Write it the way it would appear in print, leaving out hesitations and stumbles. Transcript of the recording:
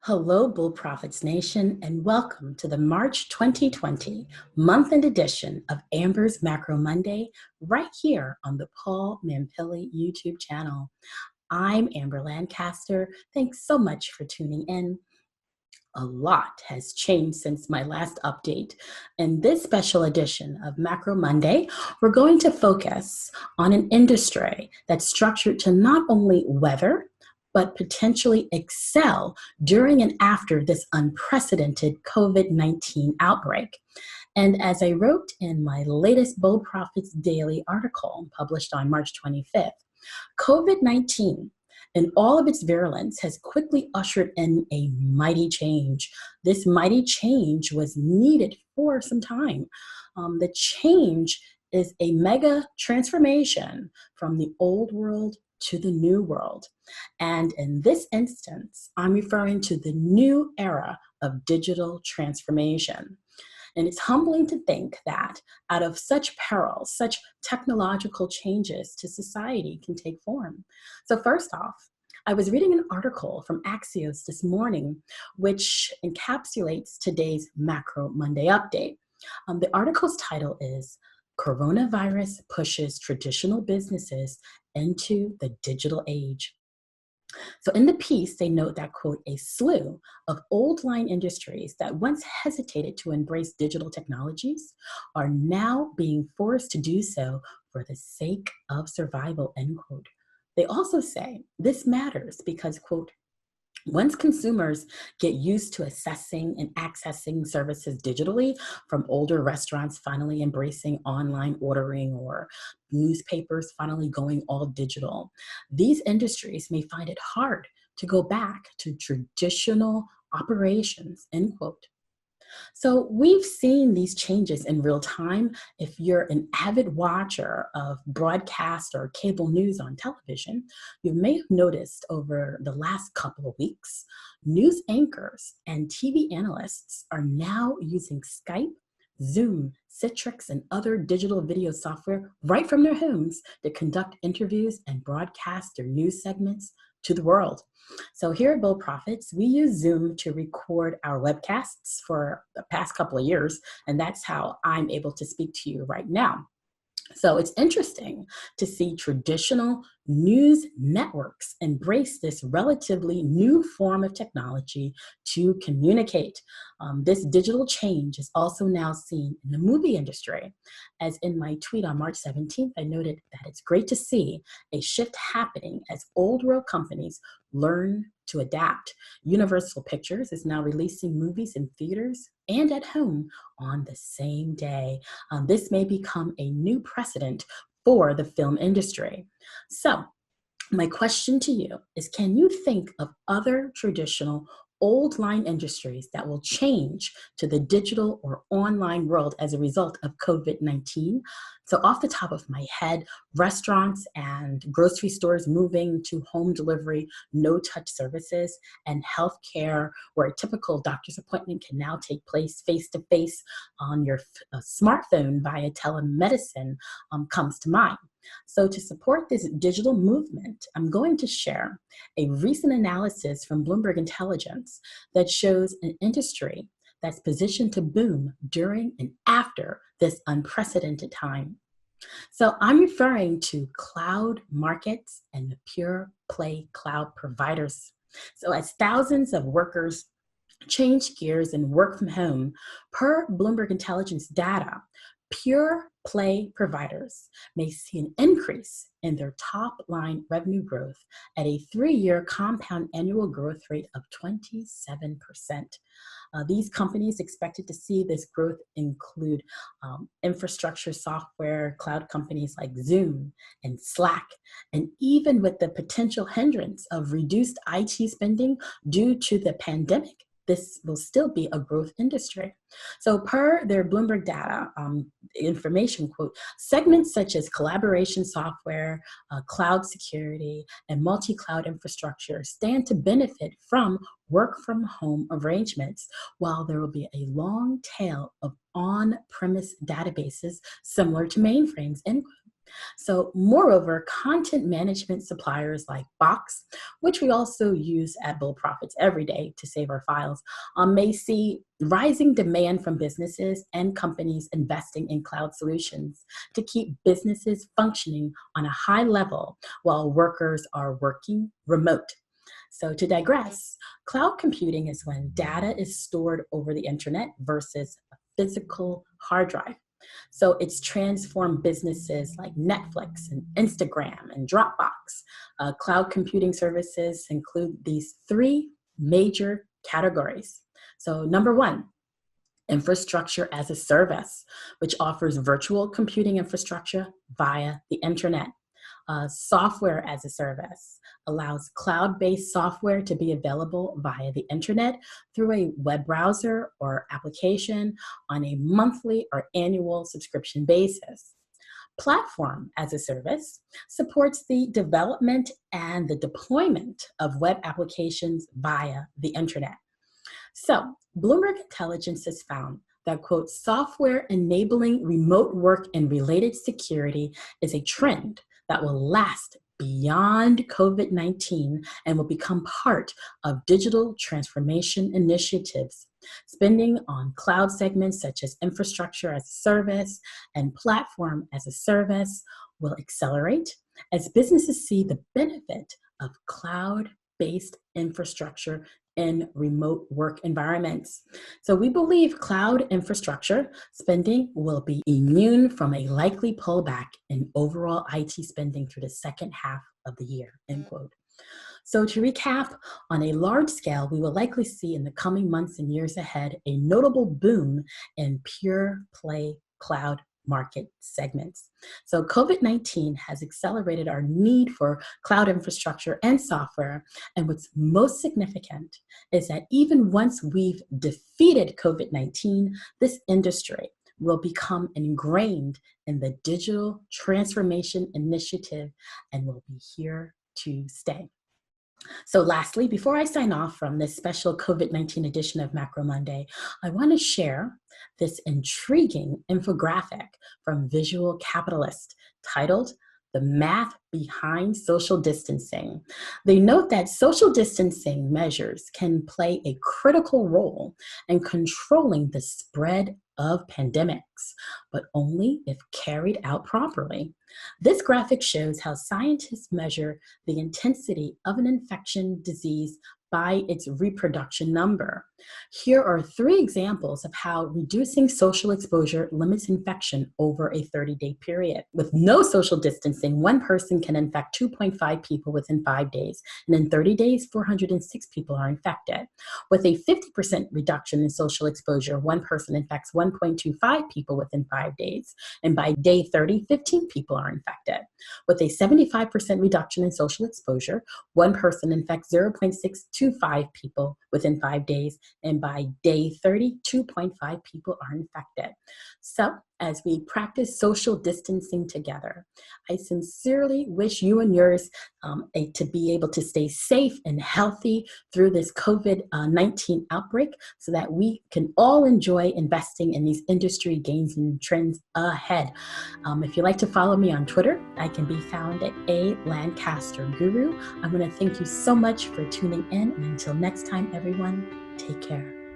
Hello, Bull Profits Nation, and welcome to the March 2020 month-end edition of Amber's Macro Monday, right here on the Paul Mampilly YouTube channel. I'm Amber Lancaster. Thanks so much for tuning in. A lot has changed since my last update. In this special edition of Macro Monday, we're going to focus on an industry that's structured to not only weather, but potentially excel during and after this unprecedented COVID-19 outbreak. And as I wrote in my latest Bold Profits Daily article published on March 25th, COVID-19 and all of its virulence has quickly ushered in a mighty change. This mighty change was needed for some time. The change is a mega transformation from the old world to the new world. And in this instance, I'm referring to the new era of digital transformation. And it's humbling to think that out of such peril, such technological changes to society can take form. So first off, I was reading an article from Axios this morning, which encapsulates today's Macro Monday update. The article's title is Coronavirus Pushes Traditional Businesses into the Digital Age. So in the piece, they note that, quote, a slew of old line industries that once hesitated to embrace digital technologies are now being forced to do so for the sake of survival, end quote. They also say this matters because, quote, once consumers get used to assessing and accessing services digitally, from older restaurants finally embracing online ordering or newspapers finally going all digital, these industries may find it hard to go back to traditional operations, end quote. So we've seen these changes in real time. If you're an avid watcher of broadcast or cable news on television, you may have noticed over the last couple of weeks, news anchors and TV analysts are now using Skype, Zoom, Citrix, and other digital video software right from their homes to conduct interviews and broadcast their news segments to the world. So here at Bold Profits, we use Zoom to record our webcasts for the past couple of years, and that's how I'm able to speak to you right now. So it's interesting to see traditional news networks embrace this relatively new form of technology to communicate. This digital change is also now seen in the movie industry. As in my tweet on March 17th, I noted that it's great to see a shift happening as old world companies learn to adapt. Universal Pictures is now releasing movies in theaters and at home on the same day. This may become a new precedent for the film industry. So my question to you is, can you think of other traditional old line industries that will change to the digital or online world as a result of COVID-19? So off the top of my head, restaurants and grocery stores moving to home delivery, no-touch services, and healthcare, where a typical doctor's appointment can now take place face-to-face on your smartphone via telemedicine, comes to mind. So to support this digital movement, I'm going to share a recent analysis from Bloomberg Intelligence that shows an industry that's positioned to boom during and after this unprecedented time. So I'm referring to cloud markets and the pure play cloud providers. So as thousands of workers change gears and work from home, per Bloomberg Intelligence data, pure play providers may see an increase in their top line revenue growth at a 3-year compound annual growth rate of 27%. These companies expected to see this growth include infrastructure software, cloud companies like Zoom and Slack, and even with the potential hindrance of reduced IT spending due to the pandemic, this will still be a growth industry. So per their Bloomberg data information, quote, segments such as collaboration software, cloud security, and multi-cloud infrastructure stand to benefit from work from home arrangements, while there will be a long tail of on-premise databases similar to mainframes. And So moreover, content management suppliers like Box, which we also use at Bull Profits every day to save our files, may see rising demand from businesses and companies investing in cloud solutions to keep businesses functioning on a high level while workers are working remote. So to digress, cloud computing is when data is stored over the internet versus a physical hard drive. So it's transformed businesses like Netflix and Instagram and Dropbox. Cloud computing services include these three major categories. So number one, infrastructure as a service, which offers virtual computing infrastructure via the internet. Software as a service allows cloud-based software to be available via the internet through a web browser or application on a monthly or annual subscription basis. Platform as a service supports the development and the deployment of web applications via the internet. So, Bloomberg Intelligence has found that, quote, software enabling remote work and related security is a trend that will last beyond COVID-19 and will become part of digital transformation initiatives. Spending on cloud segments such as infrastructure as a service and platform as a service will accelerate as businesses see the benefit of cloud-based infrastructure in remote work environments. So we believe cloud infrastructure spending will be immune from a likely pullback in overall IT spending through the second half of the year, end quote. So to recap, on a large scale, we will likely see in the coming months and years ahead a notable boom in pure play cloud market segments. So COVID-19 has accelerated our need for cloud infrastructure and software. And what's most significant is that even once we've defeated COVID-19, this industry will become ingrained in the digital transformation initiative and will be here to stay. So lastly, before I sign off from this special COVID-19 edition of Macro Monday, I want to share this intriguing infographic from Visual Capitalist titled "The Math Behind Social Distancing." They note that social distancing measures can play a critical role in controlling the spread of pandemics, but only if carried out properly. This graphic shows how scientists measure the intensity of an infection disease by its reproduction number. Here are three examples of how reducing social exposure limits infection over a 30-day period. With no social distancing, one person can infect 2.5 people within 5 days, and in 30 days, 406 people are infected. With a 50% reduction in social exposure, one person infects 1.25 people within 5 days, and by day 30, 15 people are infected. With a 75% reduction in social exposure, one person infects 0.625 people within 5 days, and by day 30, 2.5 people are infected. So, as we practice social distancing together, I sincerely wish you and yours to be able to stay safe and healthy through this COVID-19 outbreak so that we can all enjoy investing in these industry gains and trends ahead. If you'd like to follow me on Twitter, I can be found at Lancaster Guru. I want to thank you so much for tuning in, and until next time, everyone, take care.